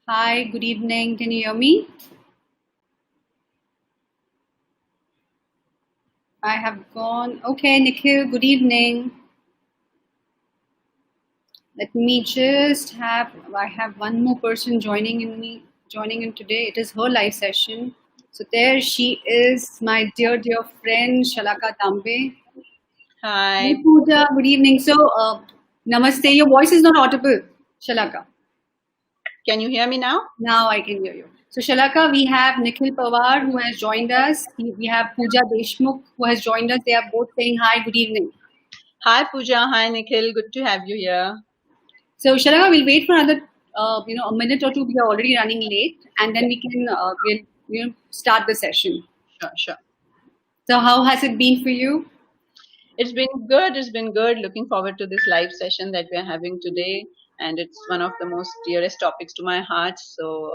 Hi, good evening. Can you hear me? I have gone. Okay, Nikhil, good evening. Let me just have, I have one more person joining in today. It is her live session. So there she is, my dear friend, Shalaka Tambe. Hey, Hi, Pooja, good evening. Namaste. Your voice is not audible, Shalaka. can you hear me now? Now I can hear you. So, Shalaka, we have Nikhil Pawar who has joined us. We have Pooja Deshmukh who has joined us. They are both saying hi, good evening. Hi, Pooja. Hi, Nikhil. Good to have you here. So, Shalaka, we'll wait for another, a minute or two. We are already running late, and then we'll start the session. Sure, sure. So, how has it been for you? It's been good. It's been good. Looking forward to this live session that we're having today. And it's one of the most dearest topics to my heart. So,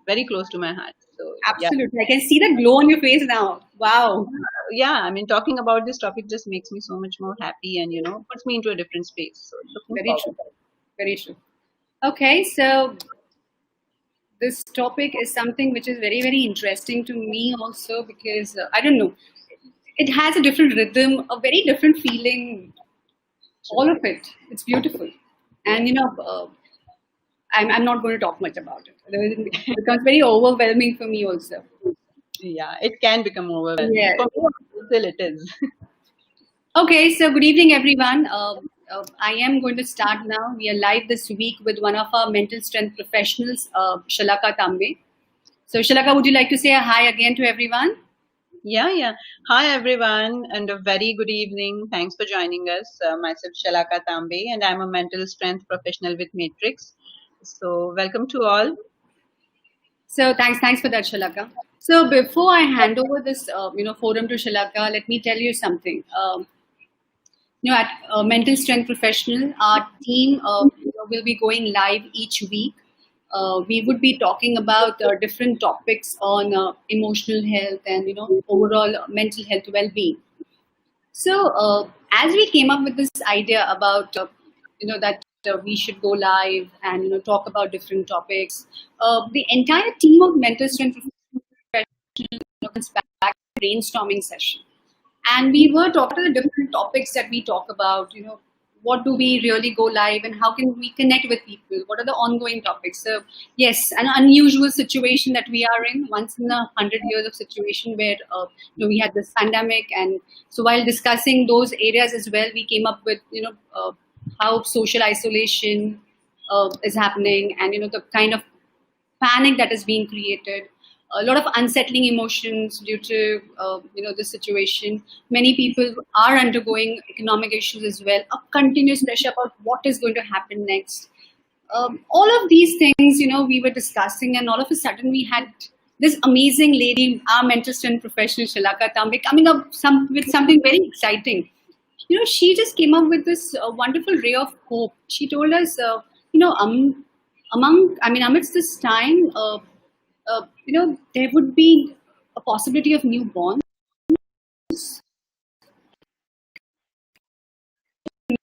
very close to my heart. So, yeah. Absolutely, I can see the glow on your face now. Wow, Yeah, I mean, talking about this topic just makes me so much more happy and, puts me into a different space. So, looking very forward. true, very true. Okay, so this topic is something which is very interesting to me also because I don't know, it has a different rhythm, a very different feeling, all of it. It's beautiful. And I'm not going to talk much about it. It becomes very overwhelming for me also. Yeah, it can become overwhelming. Yeah. For me, still it is. Okay, so good evening, everyone. I am going to start now. We are live this week with one of our mental strength professionals, Shalaka Tambe. So, Shalaka, would you like to say a hi again to everyone? Yeah, yeah. Hi, everyone, and a very good evening. Thanks for joining us. Myself, Shalaka Tambe, and I'm a mental strength professional with Matrix. So, welcome to all. So, thanks for that, Shalaka. So, before I hand over this, forum to Shalaka, let me tell you something. At Mental Strength Professional, our team will be going live each week. We would be talking about different topics on emotional health and overall mental health well-being. So, as we came up with this idea about that we should go live and talk about different topics, the entire team of Mental Strength Professional comes back brainstorming session, and we were talking about the different topics that we talk about. What do we really go live and how can we connect with people? What are the ongoing topics? So yes, an unusual situation that we are in, once in 100 years of situation where we had this pandemic. And so while discussing those areas as well, we came up with how social isolation is happening, and the kind of panic that is being created, a lot of unsettling emotions due to this situation. Many people are undergoing economic issues as well, a continuous pressure about what is going to happen next. All of these things, we were discussing, and all of a sudden we had this amazing lady, our mental strength professional Shalaka Tambe, coming up with something very exciting. She just came up with this wonderful ray of hope. She told us, amidst this time, there would be a possibility of newborn,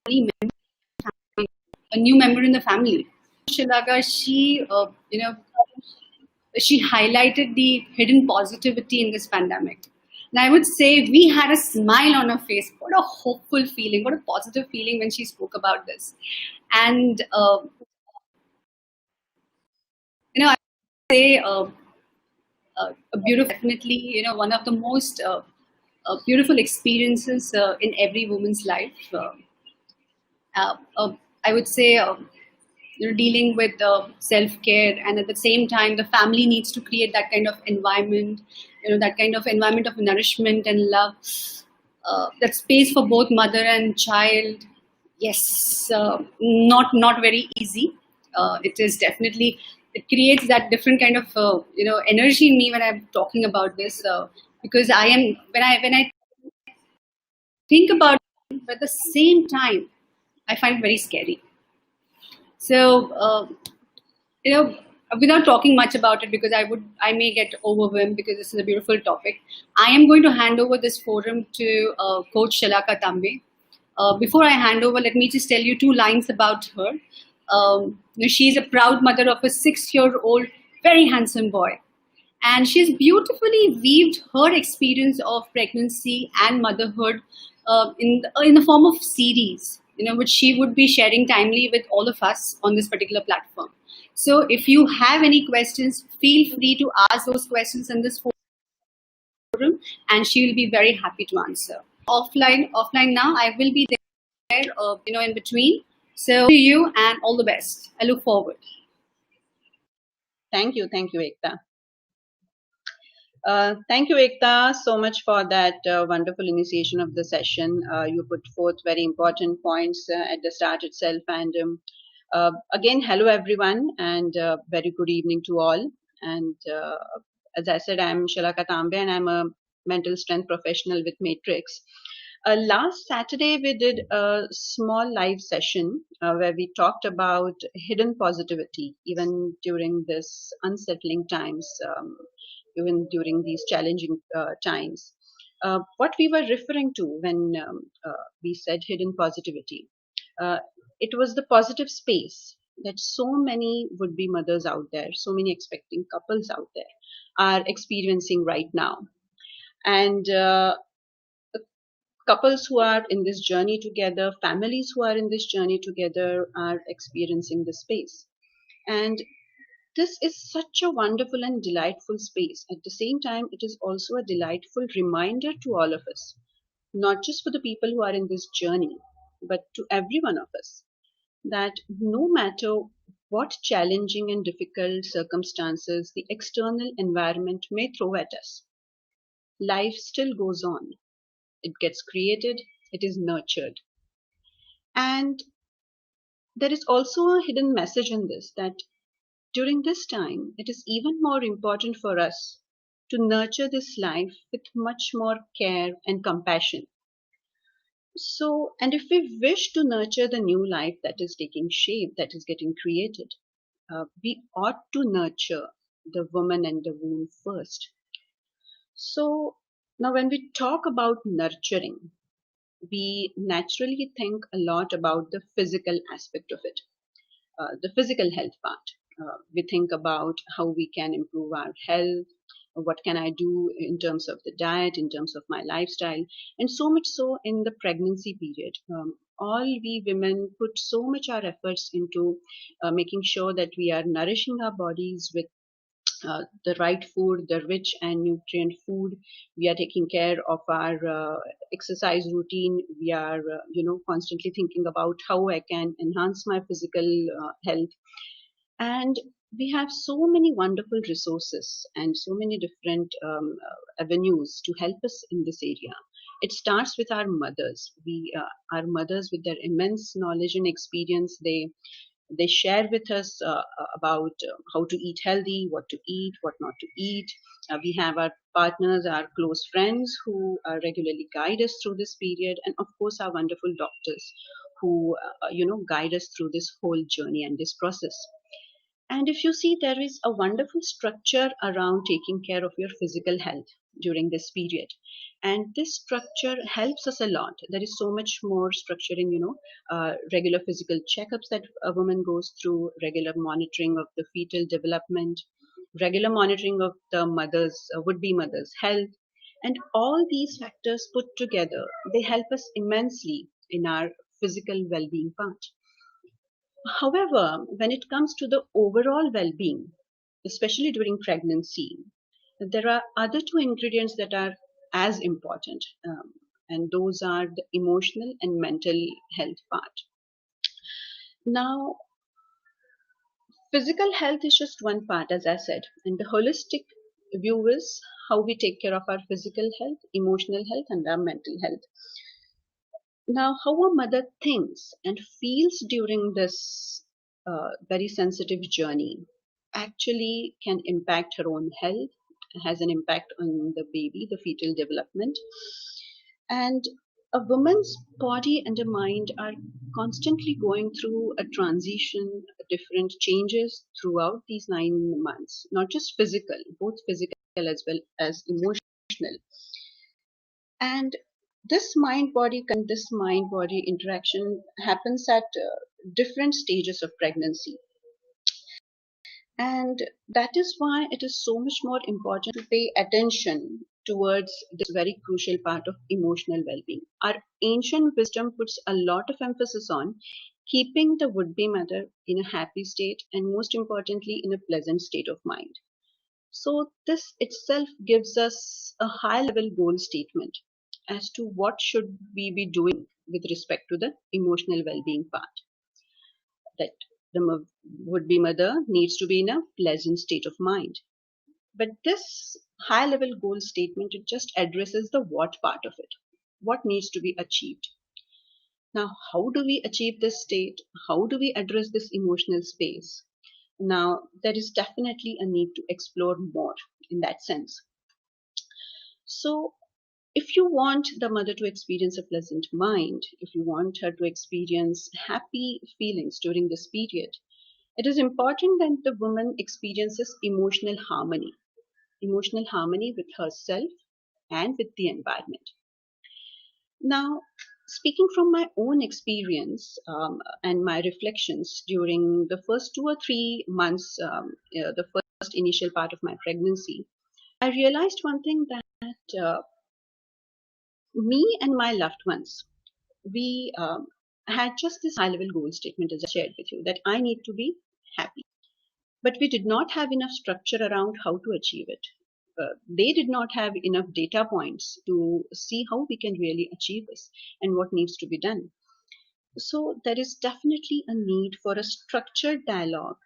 a new member in the family. Shilaga, she highlighted the hidden positivity in this pandemic. And I would say we had a smile on her face. What a hopeful feeling, what a positive feeling when she spoke about this. And, I would say a beautiful, definitely, one of the most beautiful experiences in every woman's life. I would say, dealing with self care, and at the same time, the family needs to create that kind of environment, that kind of environment of nourishment and love, that space for both mother and child. Yes, not very easy. It is definitely, it creates that different kind of energy in me when I'm talking about this, because I am when I think about it, but at the same time, I find it very scary. So, without talking much about it, because I may get overwhelmed because this is a beautiful topic. I am going to hand over this forum to Coach Shalaka Tambe. Before I hand over, let me just tell you two lines about her. She's a proud mother of a 6-year-old, very handsome boy. And she's beautifully weaved her experience of pregnancy and motherhood in the form of series, which she would be sharing timely with all of us on this particular platform. So if you have any questions, feel free to ask those questions in this forum, and she will be very happy to answer. Offline now, I will be there, in between. So to you and all the best. I look forward. Thank you, Ekta. Thank you, Ekta, so much for that wonderful initiation of the session. You put forth very important points at the start itself. And again, hello everyone, and very good evening to all. And as I said, I'm Shalaka Tambe, and I'm a mental strength professional with Matrix. Last Saturday, we did a small live session where we talked about hidden positivity, even during this unsettling times, even during these challenging times. What we were referring to when we said hidden positivity, uh, it was the positive space that so many would be mothers out there, so many expecting couples out there are experiencing right now. And couples who are in this journey together, families who are in this journey together are experiencing the space. And this is such a wonderful and delightful space. At the same time, it is also a delightful reminder to all of us, not just for the people who are in this journey, but to every one of us, that no matter what challenging and difficult circumstances the external environment may throw at us, life still goes on. It gets created, it is nurtured. And there is also a hidden message in this, that during this time, it is even more important for us to nurture this life with much more care and compassion. So, and if we wish to nurture the new life that is taking shape, that is getting created, we ought to nurture the woman and the womb first. So, now when we talk about nurturing, we naturally think a lot about the physical aspect of it, the physical health part. We think about how we can improve our health, what can I do in terms of the diet, in terms of my lifestyle, and so much so in the pregnancy period. All we women put so much our efforts into making sure that we are nourishing our bodies with the right food, the rich and nutrient food. We are taking care of our exercise routine. We are, constantly thinking about how I can enhance my physical health. And we have so many wonderful resources and so many different avenues to help us in this area. It starts with our mothers. Our mothers, with their immense knowledge and experience, they share with us about how to eat healthy, what to eat, what not to eat. We have our partners, our close friends who regularly guide us through this period, and of course, our wonderful doctors who, guide us through this whole journey and this process. And if you see, there is a wonderful structure around taking care of your physical health during this period. And this structure helps us a lot. There is so much more structure in, regular physical checkups that a woman goes through, regular monitoring of the fetal development, regular monitoring of the would-be mother's health. And all these factors put together, they help us immensely in our physical well-being part. However, when it comes to the overall well being, especially during pregnancy, there are other two ingredients that are as important, and those are the emotional and mental health part. Now, physical health is just one part, as I said, and the holistic view is how we take care of our physical health, emotional health, and our mental health. Now, how a mother thinks and feels during this very sensitive journey actually can impact her own health, has an impact on the baby, the fetal development. And a woman's body and a mind are constantly going through a transition, different changes throughout these 9 months, not just physical, both physical as well as emotional. And this mind body interaction happens at different stages of pregnancy. And that is why it is so much more important to pay attention towards this very crucial part of emotional well being. Our ancient wisdom puts a lot of emphasis on keeping the would be mother in a happy state and, most importantly, in a pleasant state of mind. So, this itself gives us a high level goal statement as to what should we be doing with respect to the emotional well being part, that the would be mother needs to be in a pleasant state of mind. But this high level goal statement, it just addresses the what part of it. What needs to be achieved? Now, how do we achieve this state? How do we address this emotional space? Now, there is definitely a need to explore more in that sense. So, if you want the mother to experience a pleasant mind, if you want her to experience happy feelings during this period, it is important that the woman experiences emotional harmony with herself and with the environment. Now, speaking from my own experience and my reflections during the first 2 or 3 months, the first initial part of my pregnancy, I realized one thing that me and my loved ones, we had just this high level goal statement as I shared with you, that I need to be happy. But we did not have enough structure around how to achieve it. They did not have enough data points to see how we can really achieve this and what needs to be done. So there is definitely a need for a structured dialogue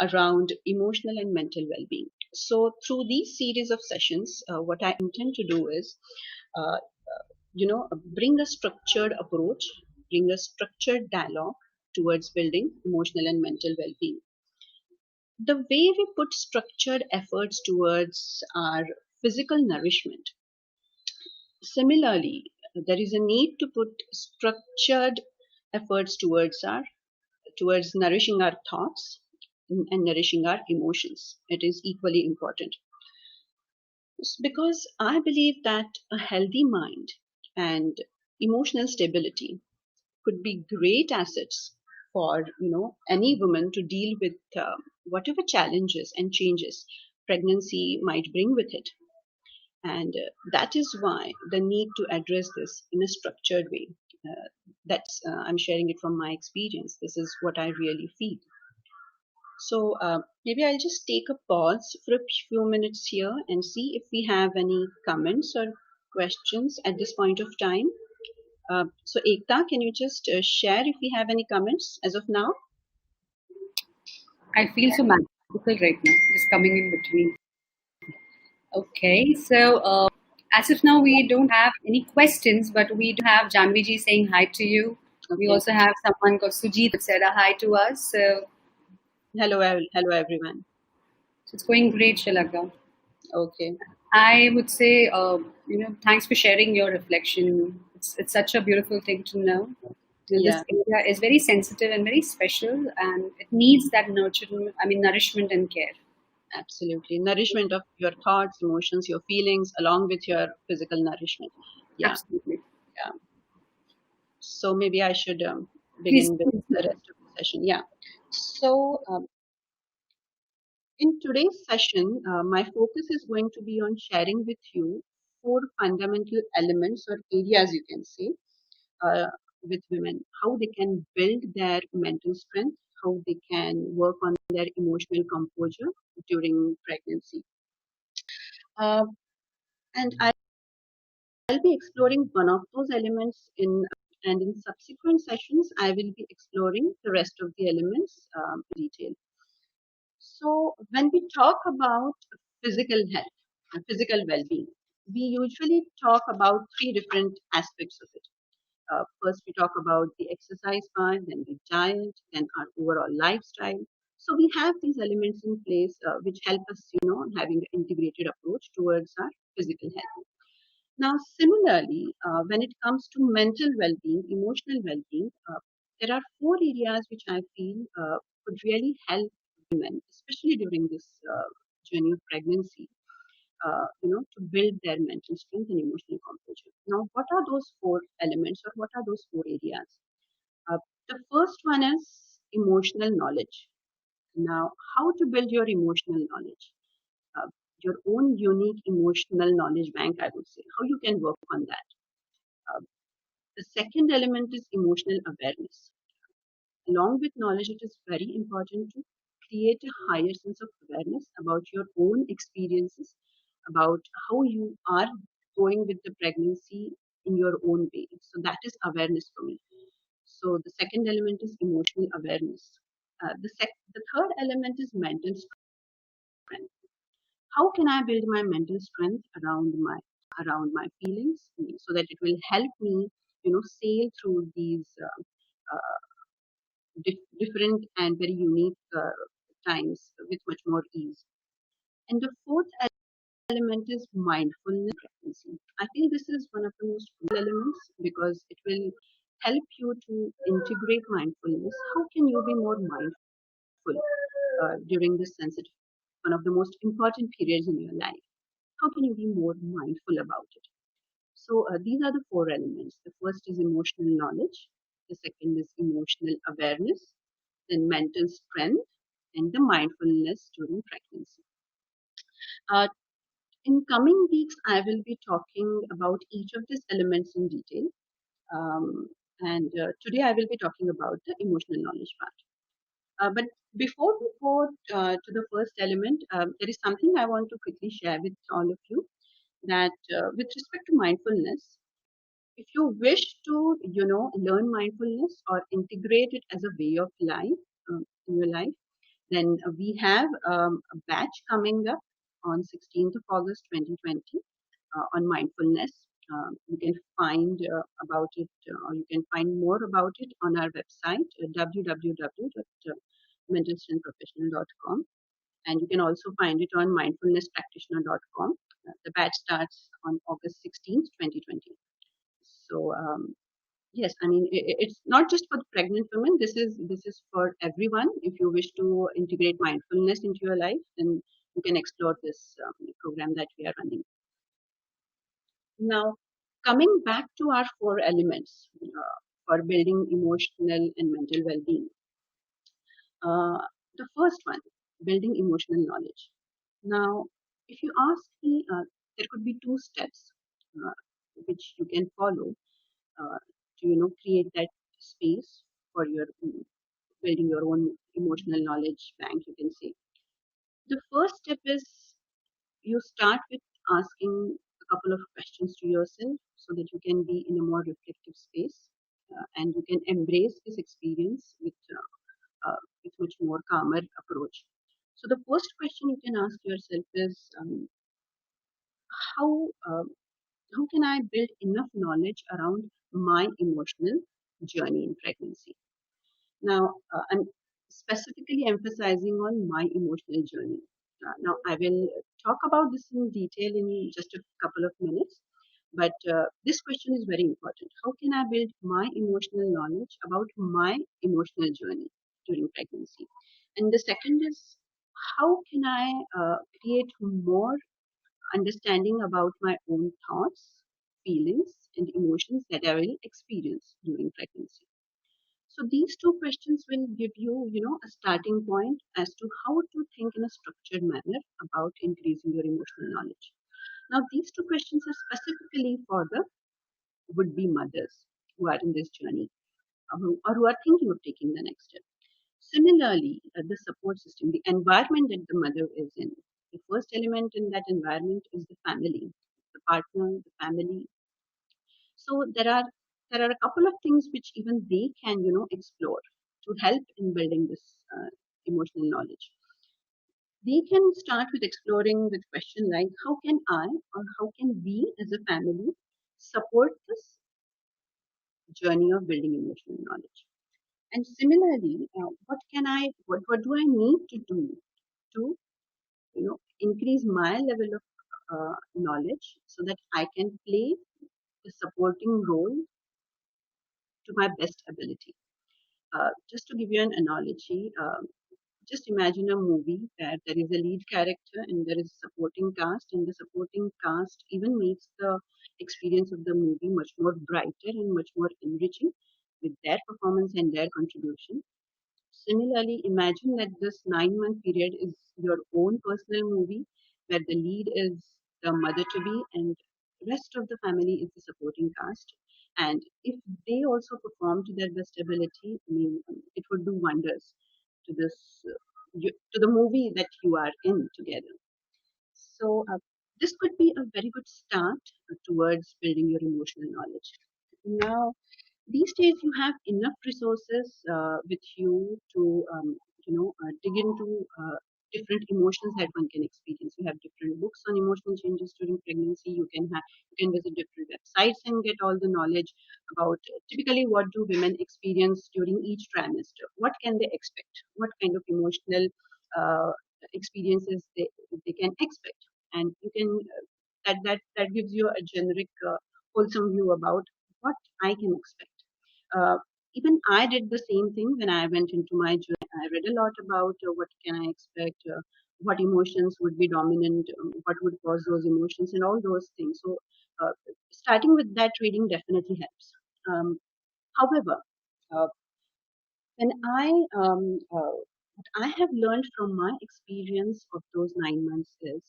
around emotional and mental well-being. So through these series of sessions, what I intend to do is, uh, bring a structured approach, bring a structured dialogue towards building emotional and mental well-being. The way we put structured efforts towards our physical nourishment, similarly, there is a need to put structured efforts towards nourishing our thoughts and nourishing our emotions. It is equally important because I believe that a healthy mind and emotional stability could be great assets for any woman to deal with whatever challenges and changes pregnancy might bring with it. And that is why the need to address this in a structured way. That's I'm sharing it from my experience. This is what I really feel. So maybe I'll just take a pause for a few minutes here and see if we have any comments or questions at this point of time. So Ekta, can you just share if we have any comments as of now? I feel so magical right now, just coming in between. Okay, so as of now, we don't have any questions, but we do have Janviji saying hi to you. We Okay. also have someone called Sujit that said a hi to us. Hello, hello everyone. So it's going great, Shalaga. Okay. I would say, thanks for sharing your reflection. It's such a beautiful thing to know. This Yeah, area is very sensitive and very special, and it needs that nourishment and care. absolutely. Nourishment of your thoughts, emotions, your feelings, along with your physical nourishment. Yeah, Absolutely. yeah. So maybe I should Please, begin with please the do that. rest of the session. Yeah. So in today's session, my focus is going to be on sharing with you four fundamental elements or areas, you can say, uh, with women, how they can build their mental strength, how they can work on their emotional composure during pregnancy. Uh, and I'll be exploring one of those elements and in subsequent sessions, I will be exploring the rest of the elements in detail. So when we talk about physical health, physical well-being, we usually talk about three different aspects of it. First, we talk about the exercise part, then the diet, then our overall lifestyle. So we have these elements in place which help us, having an integrated approach towards our physical health. Now, similarly, when it comes to mental well-being, emotional well-being, there are four areas which I feel could really help women, especially during this journey of pregnancy, to build their mental strength and emotional composure. Now, what are those four elements or what are those four areas? Uh, The first one is emotional knowledge. Now, how to build your emotional knowledge? Uh, your own unique emotional knowledge bank, I would say. How you can work on that. Uh, the second element is emotional awareness. Along with knowledge, it is very important to create a higher sense of awareness about your own experiences, about how you are going with the pregnancy in your own way. So that is awareness for me. So the second element is emotional awareness. The third element is mental strength. How can I build my mental strength around my feelings so that it will help me, sail through these different and very unique times with much more ease. And the fourth element is mindfulness frequency. I feel this is one of the most crucial elements because it will help you to integrate mindfulness. How can you be more mindful during this sensitive, one of the most important periods in your life? How can you be more mindful about it? So these are the four elements. The first is emotional knowledge. The second is emotional awareness, then mental strength, and the mindfulness during pregnancy. Uh, in coming weeks, I will be talking about each of these elements in detail. And today I will be talking about the emotional knowledge part. But before we go to the first element, there is something I want to quickly share with all of you that with respect to mindfulness, if you wish to, learn mindfulness or integrate it as a way of life in your life, then we have a batch coming up on 16th of August 2020 on mindfulness. You can find about it, or you can find more about it on our website, www.mentalstrengthprofessional.com. And you can also find it on mindfulnesspractitioner.com. The batch starts on August 16th, 2020. So, yes, I mean it's not just for the pregnant women. This is for everyone. If you wish to integrate mindfulness into your life, then you can explore this program that we are running. Now, coming back to our four elements for building emotional and mental well-being. Uh, the first one, building emotional knowledge. Now, if you ask me, there could be two steps uh, which you can follow to create that space for your building your own emotional knowledge bank. You can say the first step is you start with asking a couple of questions to yourself so that you can be in a more reflective space and you can embrace this experience with much more calmer approach. So the first question you can ask yourself is how uh, how can I build enough knowledge around my emotional journey in pregnancy? Now, I'm specifically emphasizing on my emotional journey. Now, I will talk about this in detail in just a couple of minutes, but this question is very important. How can I build my emotional knowledge about my emotional journey during pregnancy? And the second is, how can I create more understanding about my own thoughts, feelings, and emotions that I will experience during pregnancy? So these two questions will give you, a starting point as to how to think in a structured manner about increasing your emotional knowledge. Now, these two questions are specifically for the would-be mothers who are in this journey or who are thinking of taking the next step. Similarly, the support system, the environment that the mother is in. The first element in that environment is the family, the partner, the family. So there are a couple of things which even they can explore to help in building this emotional knowledge. They can start with exploring with question like how can I or how can we as a family support this journey of building emotional knowledge. And similarly, what do I need to do to increase my level of knowledge so that I can play the supporting role to my best ability. Just to give you an analogy, just imagine a movie where there is a lead character and there is a supporting cast, and the supporting cast even makes the experience of the movie much more brighter and much more enriching. with their performance and their contribution. Similarly, imagine that this 9 month period is your own personal movie where the lead is the mother to be and rest of the family is the supporting cast. And if they also perform to their best ability, I mean, it would do wonders to to the movie that you are in together. So this could be a very good start towards building your emotional knowledge. Now, these days you have enough resources with you to dig into different emotions that one can experience. You have different books on emotional changes during pregnancy. You can visit different websites and get all the knowledge about typically what do women experience during each trimester. What can they expect? What kind of emotional uh, experiences they can expect, and you can that gives you a generic wholesome view about what I can expect. Uh, Even I did the same thing when I went into my journey. I read a lot about what can I expect, what emotions would be dominant, what would cause those emotions, and all those things. So, starting with that reading definitely helps. However, uh, when what I have learned from my experience of those 9 months is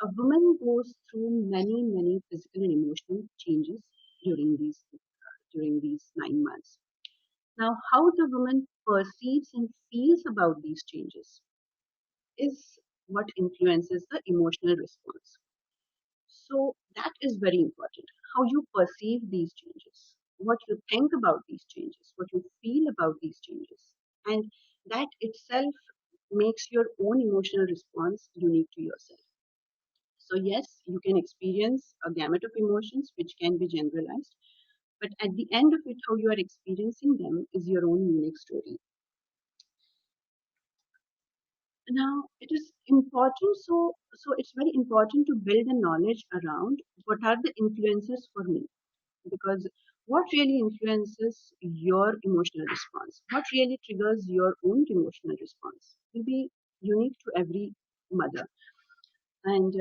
a woman goes through many physical and emotional changes during these 9 months. Now, how the woman perceives and feels about these changes is what influences the emotional response. So, that is very important. How you perceive these changes, what you think about these changes, what you feel about these changes. And that itself makes your own emotional response unique to yourself. So, yes, you can experience a gamut of emotions which can be generalized, but at the end of it, how you are experiencing them is your own unique story. Now, it is important, so it's very important to build a knowledge around what are the influences for me, because what really influences your emotional response, what really triggers your own emotional response, will be unique to every mother. And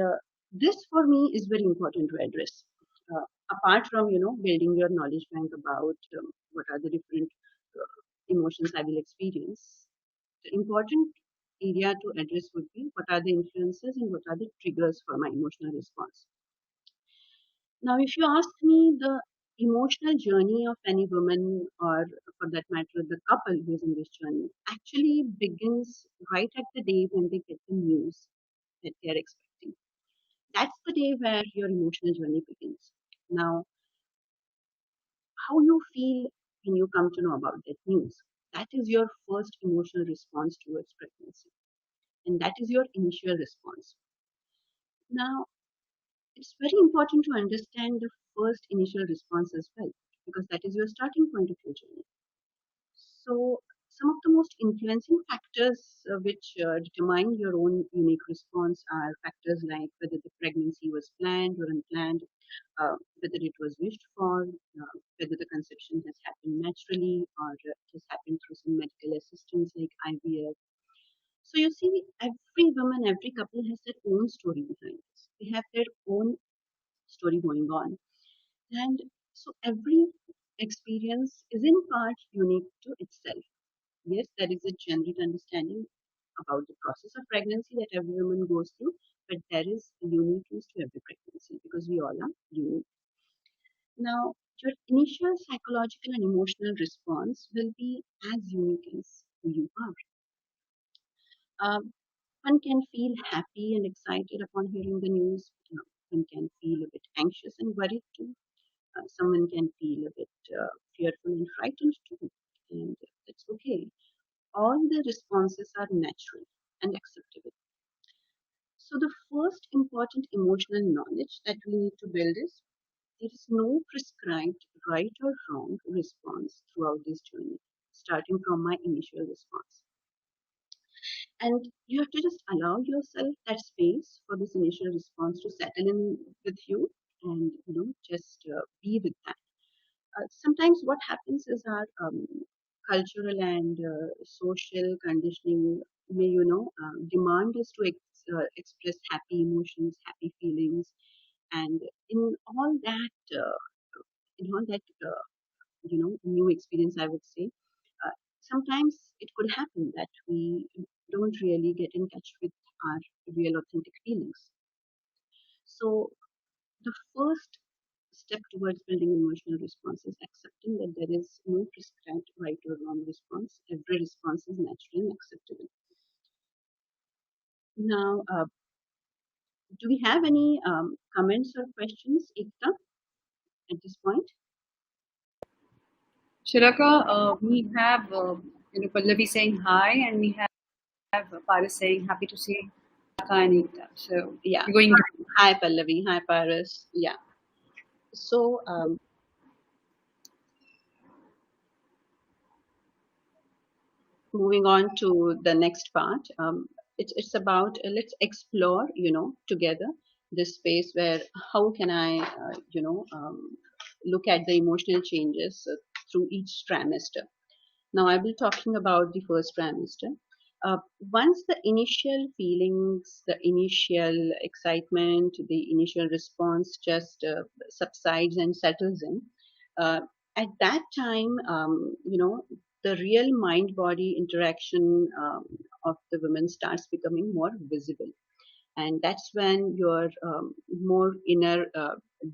this for me is very important to address. Apart from building your knowledge bank about what are the different emotions I will experience, the important area to address would be what are the influences and what are the triggers for my emotional response. Now, if you ask me, the emotional journey of any woman, or for that matter, the couple who is in this journey, actually begins right at the day when they get the news that they are expecting. That's the day where your emotional journey begins. Now, how you feel when you come to know about that news, that is your first emotional response towards pregnancy. And that is your initial response. Now, it's very important to understand the first initial response as well, because that is your starting point of your journey. So, some of the most influencing factors which determine your own unique response are factors like whether the pregnancy was planned or unplanned, whether it was wished for, whether the conception has happened naturally or it has happened through some medical assistance like IVF. So you see, every woman, every couple has their own story behind this. They have their own story going on. And so every experience is in part unique to itself. Yes, there is a general understanding about the process of pregnancy that every woman goes through, but there is a uniqueness to every pregnancy because we all are unique. Now, your initial psychological and emotional response will be as unique as who you are. One can feel happy and excited upon hearing the news. One can feel a bit anxious and worried too. Someone can feel a bit fearful and frightened too. And that's okay. All the responses are natural and acceptable. So, the first important emotional knowledge that we need to build is there is no prescribed right or wrong response throughout this journey, starting from my initial response. And you have to just allow yourself that space for this initial response to settle in with you and just be with that. Sometimes what happens is our cultural and social conditioning may demand us to express happy emotions, happy feelings, and in all that new experience, I would say. Sometimes it could happen that we don't really get in touch with our real authentic feelings. So the first step towards building emotional response is accepting that there is no prescribed right or wrong response. Every response is natural and acceptable. Now, do we have any comments or questions, Ekta, at this point? Shilaka, we have Pallavi saying hi, and we have Paris saying happy to see Shilaka and Ekta. So Yeah. we're going. Hi, Pallavi. Hi, Paris. Yeah. So, moving on to the next part, it's about let's explore, together this space where how can I, look at the emotional changes through each trimester. Now, I will be talking about the first trimester. Once the initial feelings, the initial excitement, the initial response just subsides and settles in, uh, at that time, the real mind body interaction of the women starts becoming more visible. And that's when your more inner,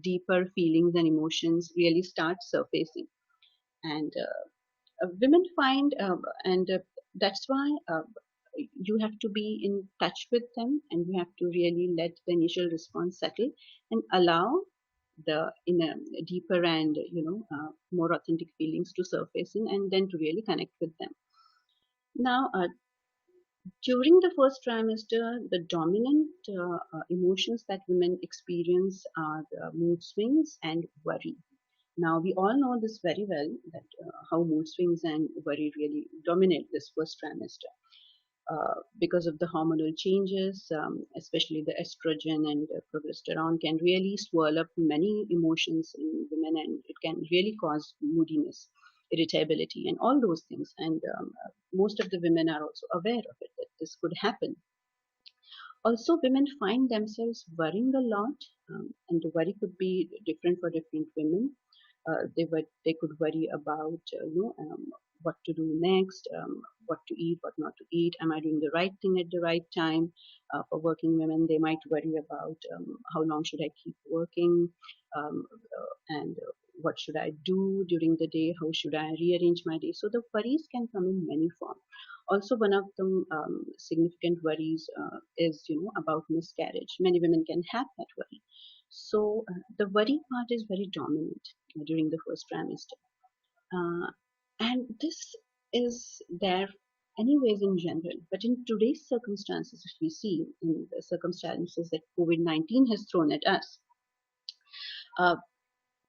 deeper feelings and emotions really start surfacing. And women find and that's why you have to be in touch with them, and you have to really let the initial response settle and allow the inner deeper and more authentic feelings to surface in, and then to really connect with them. Now, during the first trimester, the dominant emotions that women experience are mood swings and worry. Now, we all know this very well that how mood swings and worry really dominate this first trimester because of the hormonal changes, especially the estrogen and progesterone, can really swirl up many emotions in women, and it can really cause moodiness, irritability, and all those things. And most of the women are also aware of it that this could happen. Also, women find themselves worrying a lot, and the worry could be different for different women. They could worry about what to do next, what to eat, what not to eat. Am I doing the right thing at the right time? For working women, they might worry about how long should I keep working, and what should I do during the day? How should I rearrange my day? So the worries can come in many forms. Also, one of the significant worries is about miscarriage. Many women can have that worry. So the worry part is very dominant during the first trimester. And this is there anyways in general. But in today's circumstances, if we see in the circumstances that COVID-19 has thrown at us, uh,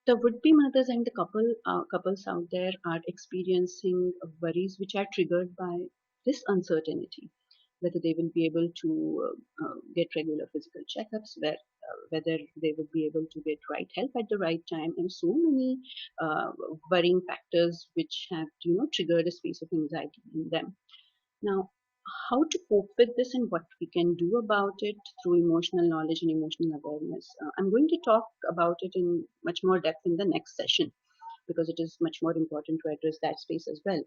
the would-be mothers and the couples out there are experiencing worries which are triggered by this uncertainty, whether they will be able to get regular physical checkups, whether they would be able to get right help at the right time, and so many uh, worrying factors which have triggered a space of anxiety in them. Now, how to cope with this and what we can do about it through emotional knowledge and emotional awareness. I'm going to talk about it in much more depth in the next session because it is much more important to address that space as well.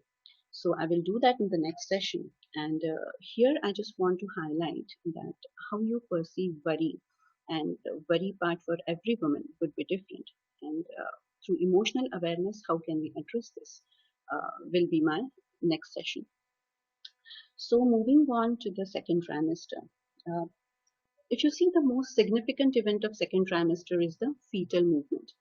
So I will do that in the next session. And here I just want to highlight that how you perceive worry, and the worry part for every woman would be different. And through emotional awareness, how can we address this? Will be my next session. So moving on to the second trimester. Uh, if you see, the most significant event of second trimester is the fetal movement.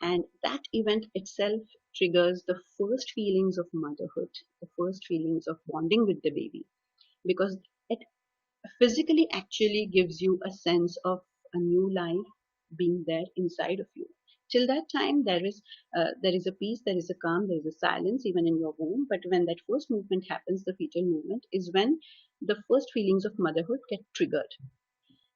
And that event itself triggers the first feelings of motherhood, the first feelings of bonding with the baby, because it physically actually gives you a sense of a new life being there inside of you. Till that time, there is a peace, there is a calm, there is a silence even in your womb. But when that first movement happens, the fetal movement is when the first feelings of motherhood get triggered.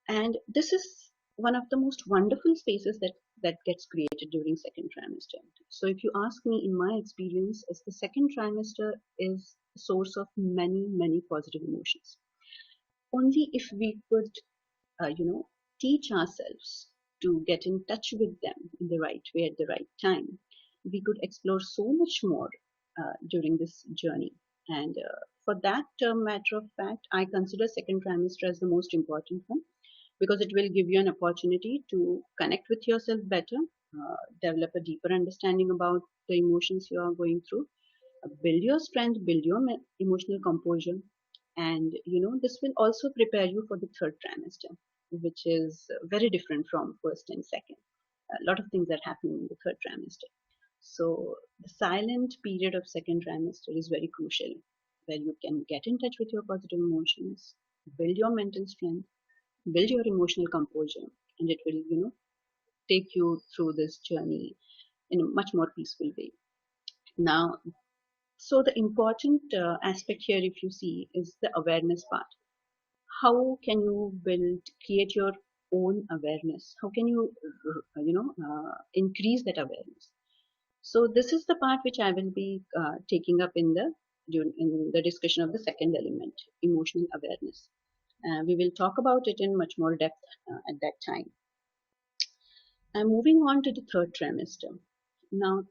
And this is one of the most wonderful spaces that gets created during second trimester. So if you ask me, in my experience, is the second trimester is a source of many many positive emotions. Only if we could teach ourselves to get in touch with them in the right way at the right time, we could explore so much more during this journey. And for that matter of fact, I consider second trimester as the most important one because it will give you an opportunity to connect with yourself better, develop a deeper understanding about the emotions you are going through, build your strength, build your emotional composure, and this will also prepare you for the third trimester, which is very different from first and second. A lot of things are happening in the third trimester. So the silent period of second trimester is very crucial, where you can get in touch with your positive emotions, build your mental strength, build your emotional composure, and it will take you through this journey in a much more peaceful way. Now, so the important aspect here, if you see, is the awareness part. How can you create your own awareness? How can you, increase that awareness? So this is the part which I will be taking up in the discussion of the second element, emotional awareness. We will talk about it in much more depth at that time. And moving on to the third trimester. Now,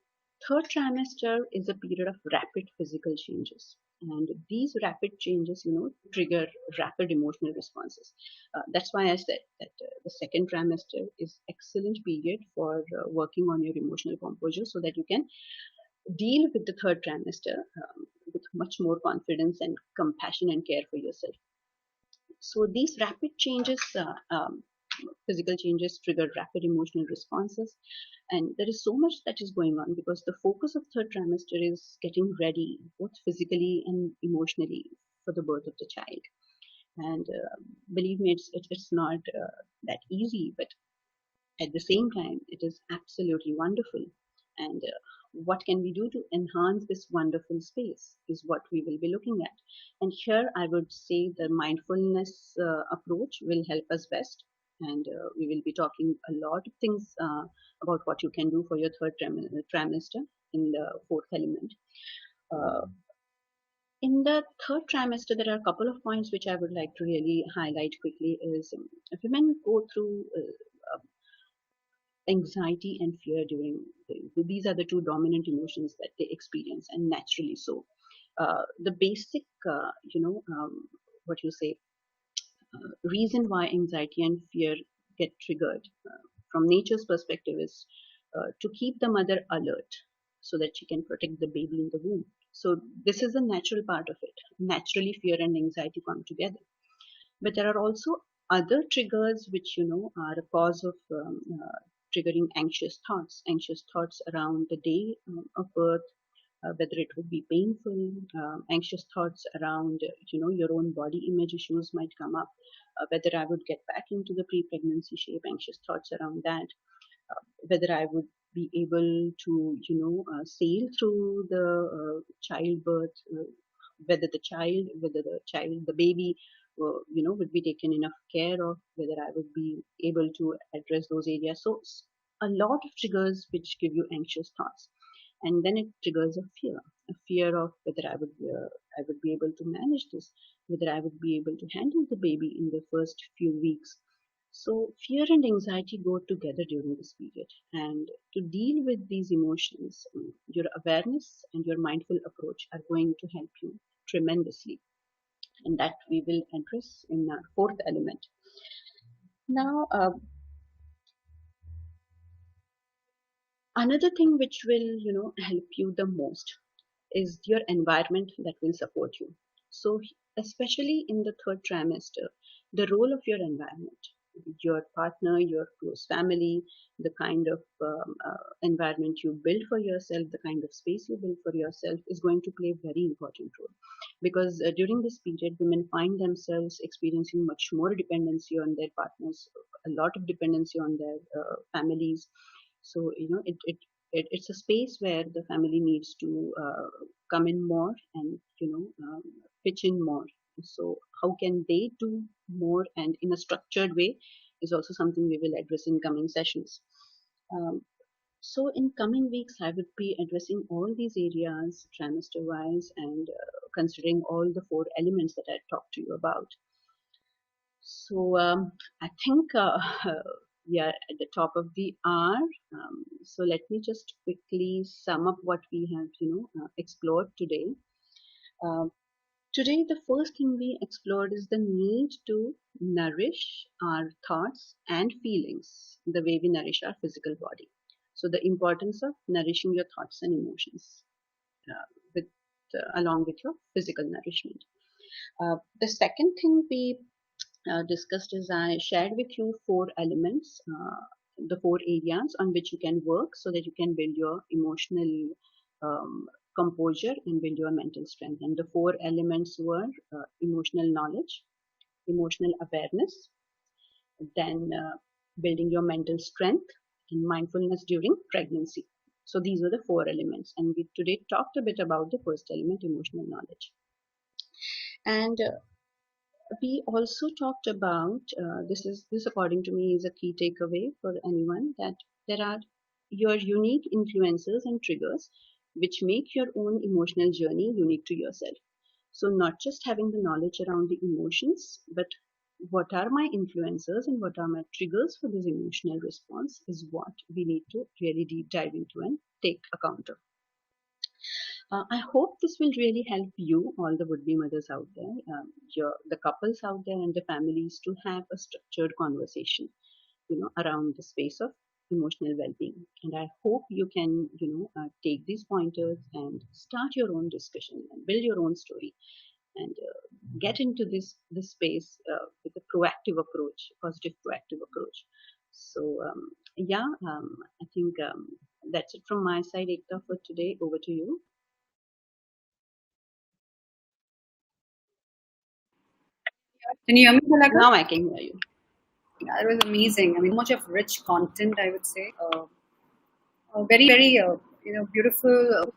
third trimester is a period of rapid physical changes. And these rapid changes, trigger rapid emotional responses. That's why I said that the second trimester is excellent period for working on your emotional composure so that you can deal with the third trimester with much more confidence and compassion and care for yourself. So these rapid changes, physical changes, trigger rapid emotional responses, and there is so much that is going on because the focus of third trimester is getting ready, both physically and emotionally, for the birth of the child. And believe me, it's not that easy, but at the same time, it is absolutely wonderful. And what can we do to enhance this wonderful space is what we will be looking at. And here I would say the mindfulness approach will help us best. And we will be talking a lot of things about what you can do for your third trimester in the fourth element. Uh, in the third trimester, there are a couple of points which I would like to really highlight quickly. Is women go through anxiety and fear during these are the two dominant emotions that they experience, and naturally so. The basic what you say reason why anxiety and fear get triggered from nature's perspective is to keep the mother alert so that she can protect the baby in the womb. So this is a natural part of it. Naturally fear and anxiety come together, but there are also other triggers which are a cause of triggering anxious thoughts around the day of birth, whether it would be painful, anxious thoughts around your own body image issues might come up, whether I would get back into the pre-pregnancy shape, anxious thoughts around that, whether I would be able to sail through the childbirth, whether the baby would be taken enough care of, whether I would be able to address those areas. So a lot of triggers which give you anxious thoughts, and then it triggers a fear of whether I would be able to manage this, whether I would be able to handle the baby in the first few weeks. So fear and anxiety go together during this period, and to deal with these emotions, your awareness and your mindful approach are going to help you tremendously, and that we will address in our fourth element. Now, another thing which will help you the most is your environment that will support you. So, especially in the third trimester, the role of your environment, your partner, your close family, the kind of environment you build for yourself, the kind of space you build for yourself is going to play a very important role. Because during this period, women find themselves experiencing much more dependency on their partners, a lot of dependency on their families. So, it's a space where the family needs to come in more and pitch in more. So how can they do more and in a structured way is also something we will address in coming sessions. um, so in coming weeks I would be addressing all these areas trimester wise, and considering all the four elements that I talked to you about. So I think We are at the top of the hour. So let me just quickly sum up what we have, explored today. Uh, Today, the first thing we explored is the need to nourish our thoughts and feelings the way we nourish our physical body. So, the importance of nourishing your thoughts and emotions with along with your physical nourishment. The second thing we discussed is I shared with you four elements, the four areas on which you can work so that you can build your emotional um, composure and build your mental strength. And the four elements were emotional knowledge, emotional awareness, then building your mental strength, and mindfulness during pregnancy. So these were the four elements. And we today talked a bit about the first element, emotional knowledge. And we also talked about this according to me is a key takeaway for anyone, that there are your unique influences and triggers which make your own emotional journey unique to yourself. So not just having the knowledge around the emotions, but what are my influences and what are my triggers for this emotional response is what we need to really deep dive into and take account of. I hope this will really help you, all the would-be mothers out there, the couples out there, and the families to have a structured conversation, around the space of emotional well-being. And I hope you can, take these pointers and start your own discussion and build your own story and get into this space with a proactive approach, positive proactive approach. So I think that's it from my side, Ekta, for today. Over to you. Can you hear me, Shalaka? Now I can hear you. Yeah, it was amazing. I mean, so much of rich content, I would say. Very, very, beautiful,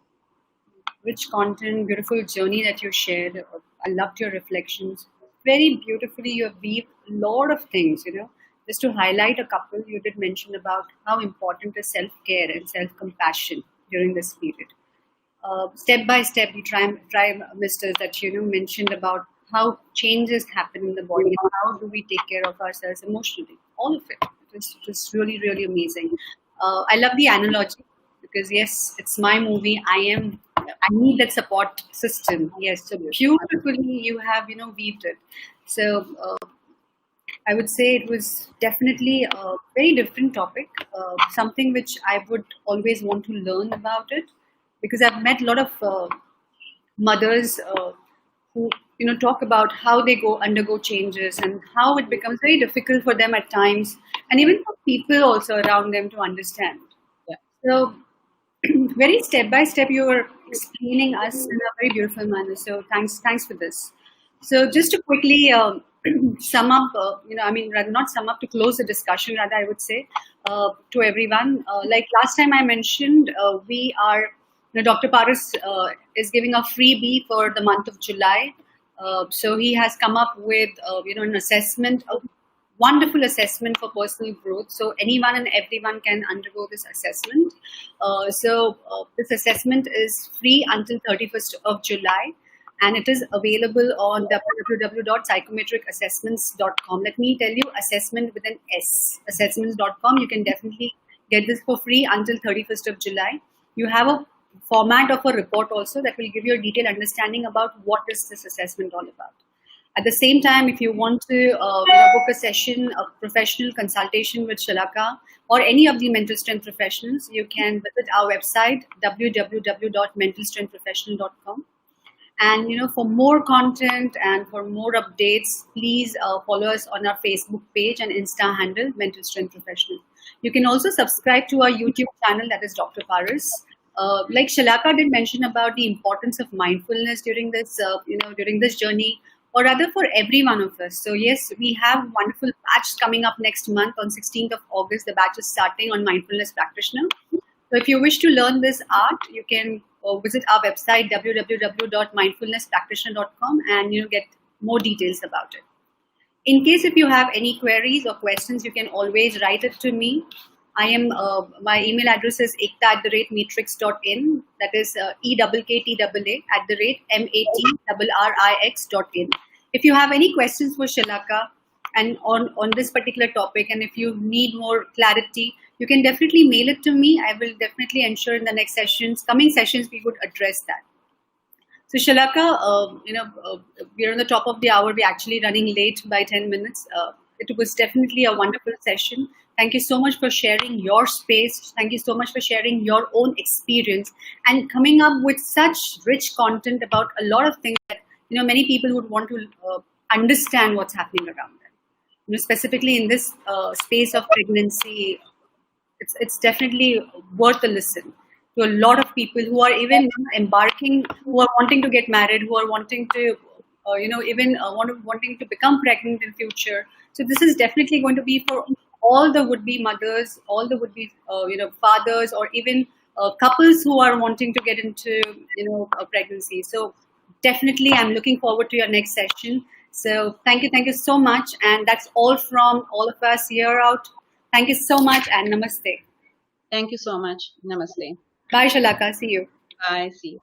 rich content, beautiful journey that you shared. I loved your reflections. Very beautifully, you have weaved a lot of things, Just to highlight a couple, you did mention about how important is self care and self compassion during this period. Step by step, the trimesters that mentioned about how changes happen in the body and how do we take care of ourselves emotionally. All of it. It was really, really amazing. I love the analogy because yes, it's my movie. I need that support system. Yes, so beautifully you have weaved it. So I would say it was definitely a very different topic, something which I would always want to learn about it because I've met a lot of mothers who talk about how they go undergo changes and how it becomes very difficult for them at times, and even for people also around them to understand. Yeah. So very step by step you were explaining us in a very beautiful manner, so thanks for this. So just to quickly sum up, rather not sum up, to close the discussion, rather I would say to everyone, like last time I mentioned, we are, Dr. Paris is giving a freebie for the month of July. So he has come up with an assessment, a wonderful assessment for personal growth. So anyone and everyone can undergo this assessment. This assessment is free until 31st of July. And it is available on www.psychometricassessments.com. Let me tell you, assessment with an S, assessments.com. You can definitely get this for free until 31st of July. You have a format of a report also that will give you a detailed understanding about what is this assessment all about. At the same time, if you want to book a session, a professional consultation with Shalaka or any of the mental strength professionals, you can visit our website, www.mentalstrengthprofessional.com. And for more content and for more updates, please follow us on our Facebook page and Insta handle, Mental Strength Professional. You can also subscribe to our YouTube channel, that is Dr. Paris. Like Shalaka did mention about the importance of mindfulness during this, during this journey, or rather for every one of us. So yes, we have a wonderful batch coming up next month on 16th of August. The batch is starting on Mindfulness Practitioner. So if you wish to learn this art, you can visit our website, www.mindfulnesspractitioner.com, and get more details about it. In case if you have any queries or questions, you can always write it to me. My email address is ekta@matrix.in. That is EKKTA@matrrix.in. If you have any questions for Shalaka and on this particular topic. And if you need more clarity, you can definitely mail it to me. I will definitely ensure in the next sessions, coming sessions, we would address that. So Shalaka, we're on the top of the hour. We're actually running late by 10 minutes. It was definitely a wonderful session. Thank you so much for sharing your space. Thank you so much for sharing your own experience and coming up with such rich content about a lot of things that many people would want to understand what's happening around them. Specifically in this space of pregnancy, it's definitely worth a listen to a lot of people who are even embarking, who are wanting to get married, who are wanting to, even wanting to become pregnant in future. So this is definitely going to be for all the would-be mothers, all the would-be, fathers, or even couples who are wanting to get into, a pregnancy. So definitely, I'm looking forward to your next session. So thank you so much, and that's all from all of us here out. Thank you so much and namaste. Thank you so much. Namaste. Bye, Shalaka. See you. Bye. See you.